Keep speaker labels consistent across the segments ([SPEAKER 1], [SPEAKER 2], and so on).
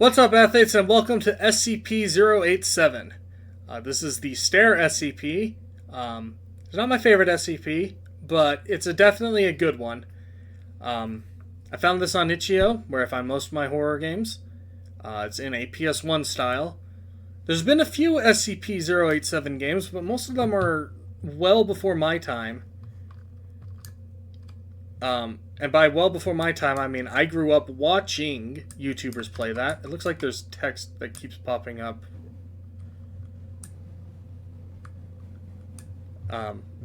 [SPEAKER 1] What's up, athletes, and welcome to SCP-087. This is the Stare SCP. It's not my favorite SCP, but it's definitely a good one. I found this on itch.io, where I find most of my horror games. It's in a PS1 style. There's been a few SCP-087 games, but most of them are well before my time. And by well before my time, I mean I grew up watching YouTubers play that. It looks like there's text that keeps popping up.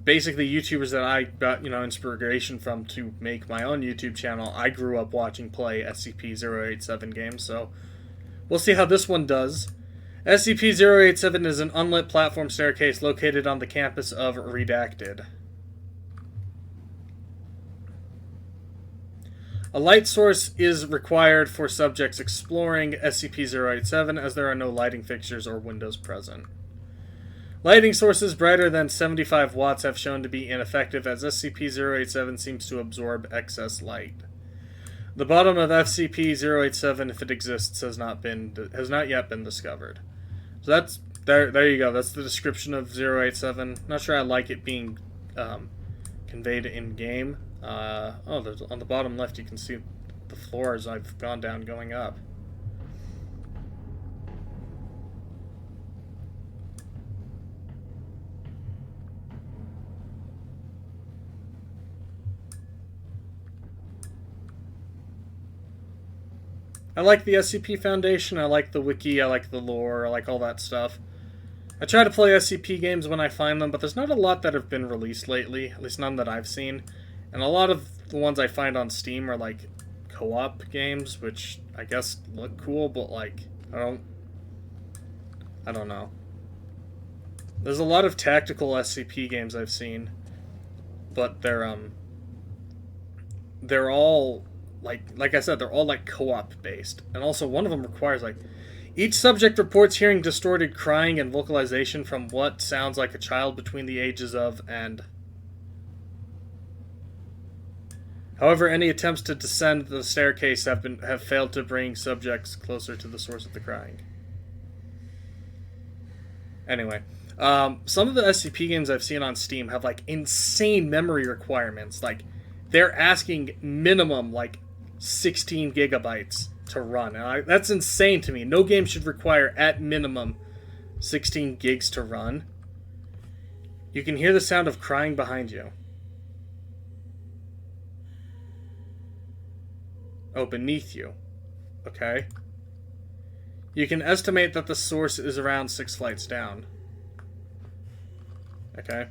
[SPEAKER 1] Basically, YouTubers that I got, inspiration from to make my own YouTube channel, I grew up watching play SCP-087 games, so we'll see how this one does. SCP-087 is an unlit platform staircase located on the campus of Redacted. A light source is required for subjects exploring SCP-087 as there are no lighting fixtures or windows present. Lighting sources brighter than 75 watts have shown to be ineffective as SCP-087 seems to absorb excess light. The bottom of SCP-087, if it exists, has not yet been discovered. So that's there you go. That's the description of 087. Not sure I like it being conveyed in game. There's, on the bottom left you can see the floors I've gone down going up. I like the SCP Foundation, I like the wiki, I like the lore, I like all that stuff. I try to play SCP games when I find them, but there's not a lot that have been released lately, at least none that I've seen. And a lot of the ones I find on Steam are like co-op games, which I guess look cool, but like I don't know. There's a lot of tactical SCP games I've seen, but they're all like I said, they're all like co-op based. And also one of them requires like each subject reports hearing distorted crying and vocalization from what sounds like a child between the ages of and. However, any attempts to descend the staircase have failed to bring subjects closer to the source of the crying. Anyway, some of the SCP games I've seen on Steam have like insane memory requirements. Like they're asking minimum like 16 gigabytes to run, and that's insane to me. No game should require at minimum 16 gigs to run. You can hear the sound of crying behind you. Oh, beneath you. Okay. You can estimate that the source is around 6 flights down. Okay.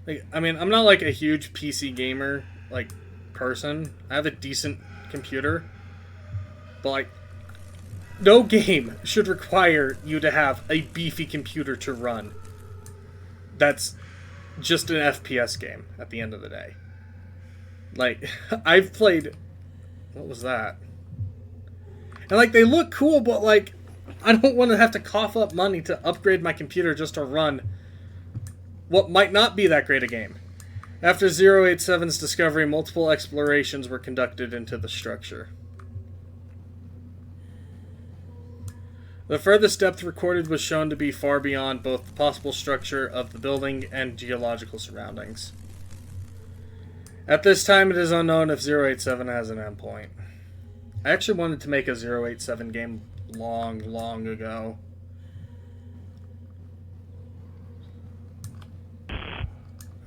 [SPEAKER 1] Like, I mean, I'm not like a huge PC gamer, like, person. I have a decent computer. But, like, no game should require you to have a beefy computer to run. That's just an FPS game at the end of the day. Like, I've played... What was that? And, like, they look cool, but, like, I don't want to have to cough up money to upgrade my computer just to run what might not be that great a game. After 087's discovery, multiple explorations were conducted into the structure. The furthest depth recorded was shown to be far beyond both the possible structure of the building and geological surroundings. At this time, it is unknown if 087 has an endpoint. I actually wanted to make a 087 game long ago.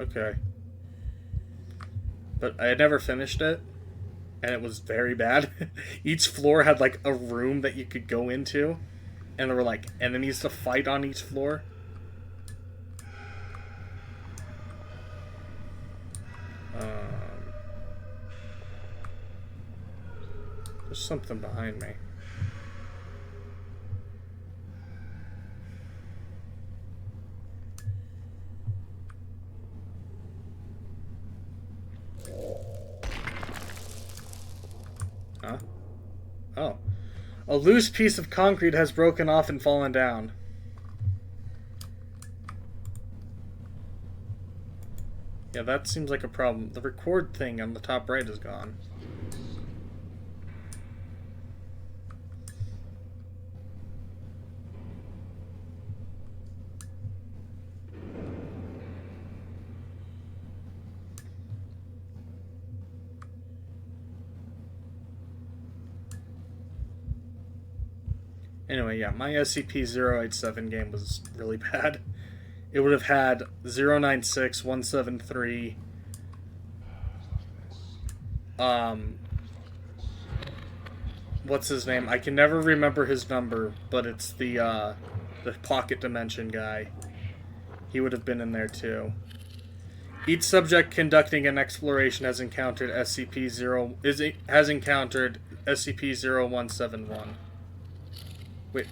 [SPEAKER 1] Okay. But I had never finished it, and it was very bad. Each floor had like a room that you could go into, and there were like enemies to fight on each floor. There's something behind me. Huh? Oh. A loose piece of concrete has broken off and fallen down. Yeah, that seems like a problem. The record thing on the top right is gone. Anyway, yeah, my SCP-087 game was really bad. It would have had 096173. What's his name? I can never remember his number, but it's the pocket dimension guy. He would have been in there too. Each subject conducting an exploration has encountered SCP-0171. Wait.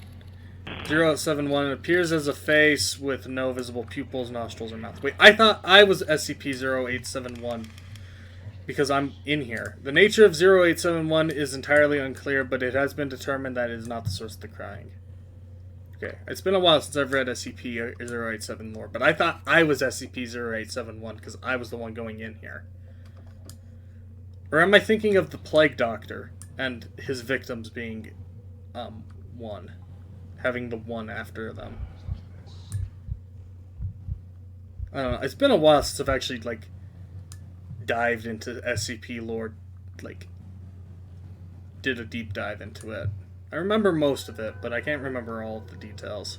[SPEAKER 1] 071 appears as a face with no visible pupils, nostrils, or mouth. Wait, I thought I was SCP-0871 because I'm in here. The nature of 0871 is entirely unclear, but it has been determined that it is not the source of the crying. Okay, it's been a while since I've read SCP-087 lore, but I thought I was SCP-0871 because I was the one going in here. Or am I thinking of the Plague Doctor and his victims being, one? Having the one after them. I don't know, it's been a while since I've actually, like, dived into SCP lore, like, did a deep dive into it. I remember most of it, but I can't remember all of the details.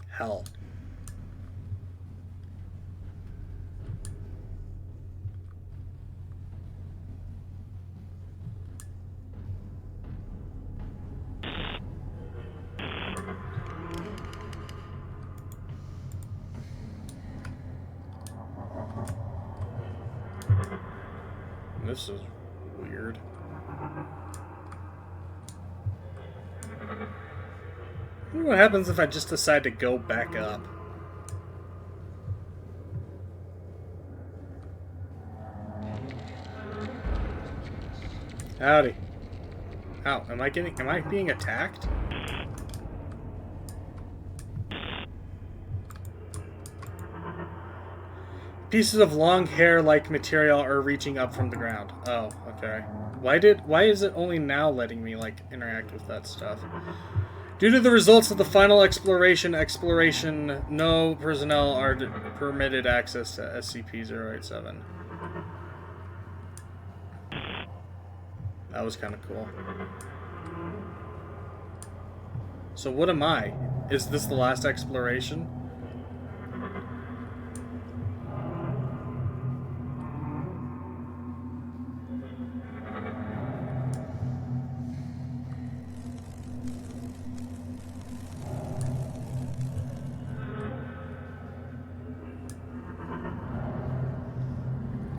[SPEAKER 1] Hell. This is weird. What happens if I just decide to go back up? Howdy. Ow, am I being attacked? Pieces of long hair-like material are reaching up from the ground. Oh, okay. Why is it only now letting me, like, interact with that stuff? Due to the results of the final exploration, no personnel are permitted access to SCP-087. That was kind of cool. So what am I? Is this the last exploration?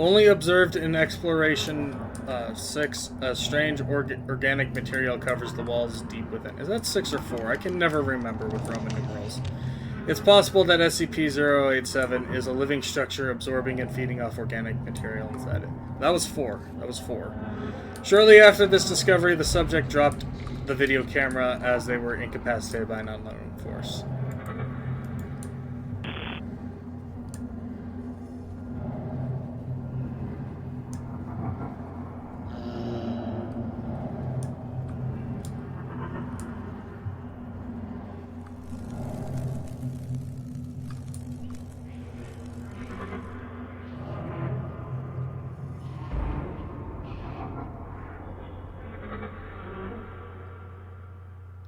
[SPEAKER 1] Only observed in Exploration 6, a strange organic material covers the walls deep within. Is that 6 or 4? I can never remember with Roman numerals. It's possible that SCP-087 is a living structure absorbing and feeding off organic material inside it. That was 4. That was 4. Shortly after this discovery, the subject dropped the video camera as they were incapacitated by an unknown force.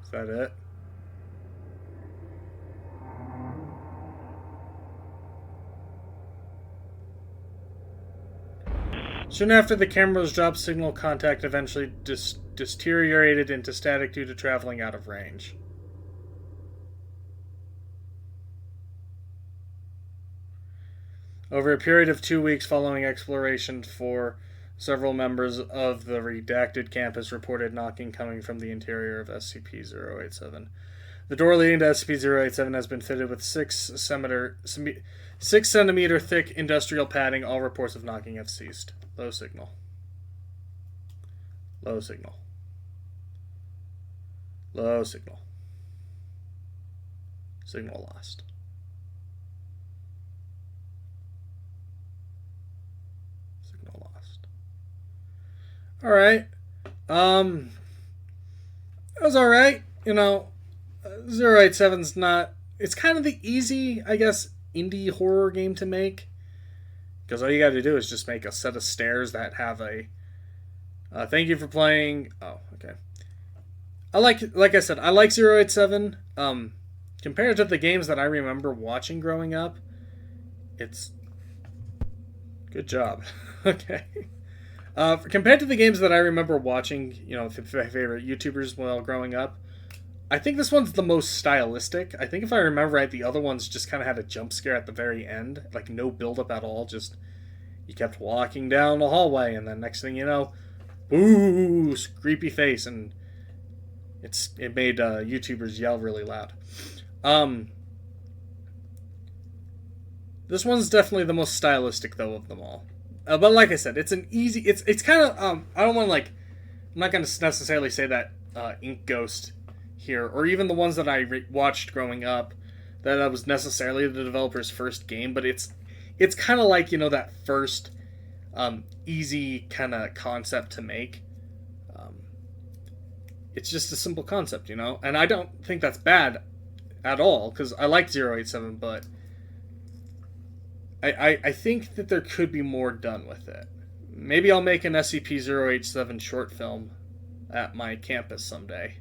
[SPEAKER 1] Is that it? Soon after, the camera's drop signal contact eventually deteriorated into static due to traveling out of range. Over a period of 2 weeks following exploration, several members of the redacted campus reported knocking coming from the interior of SCP-087. The door leading to SCP-087 has been fitted with 6 centimeter thick industrial padding. All reports of knocking have ceased. Low signal. Low signal. Low signal. Signal lost. Signal lost. Alright. That was alright. You know, 087's not, it's kind of the easy, I guess, indie horror game to make. Because all you got to do is just make a set of stairs that have a thank you for playing. Oh, okay. Like I said, I like 087. Compared to the games that I remember watching growing up, it's good job. Okay. Compared to the games that I remember watching, you know, my favorite YouTubers while growing up, I think this one's the most stylistic. I think if I remember right, the other ones just kind of had a jump scare at the very end, like no build up at all. Just you kept walking down the hallway, and then next thing you know, ooh, creepy face, and it made YouTubers yell really loud. This one's definitely the most stylistic though of them all. But like I said, it's an easy. It's kind of I don't want to I'm not going to necessarily say that Ink Ghost here, or even the ones that I watched growing up, that was necessarily the developer's first game, but it's kind of like, you know, that first easy kind of concept to make. It's just a simple concept, you know, and I don't think that's bad at all, because I like 087, but I think that there could be more done with it. Maybe I'll make an SCP-087 short film at my campus someday,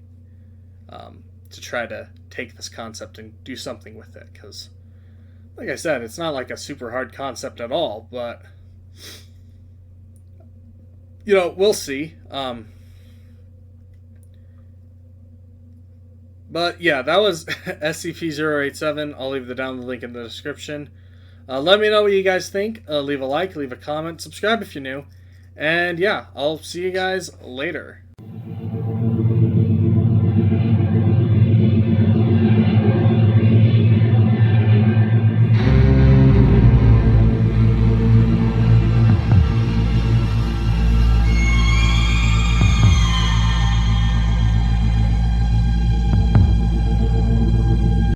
[SPEAKER 1] to try to take this concept and do something with it, because, like I said, it's not like a super hard concept at all, but, you know, we'll see. But yeah, that was SCP-087. I'll leave the down the link in the description. Let me know what you guys think. Leave a like, leave a comment, subscribe if you're new. And yeah, I'll see you guys later.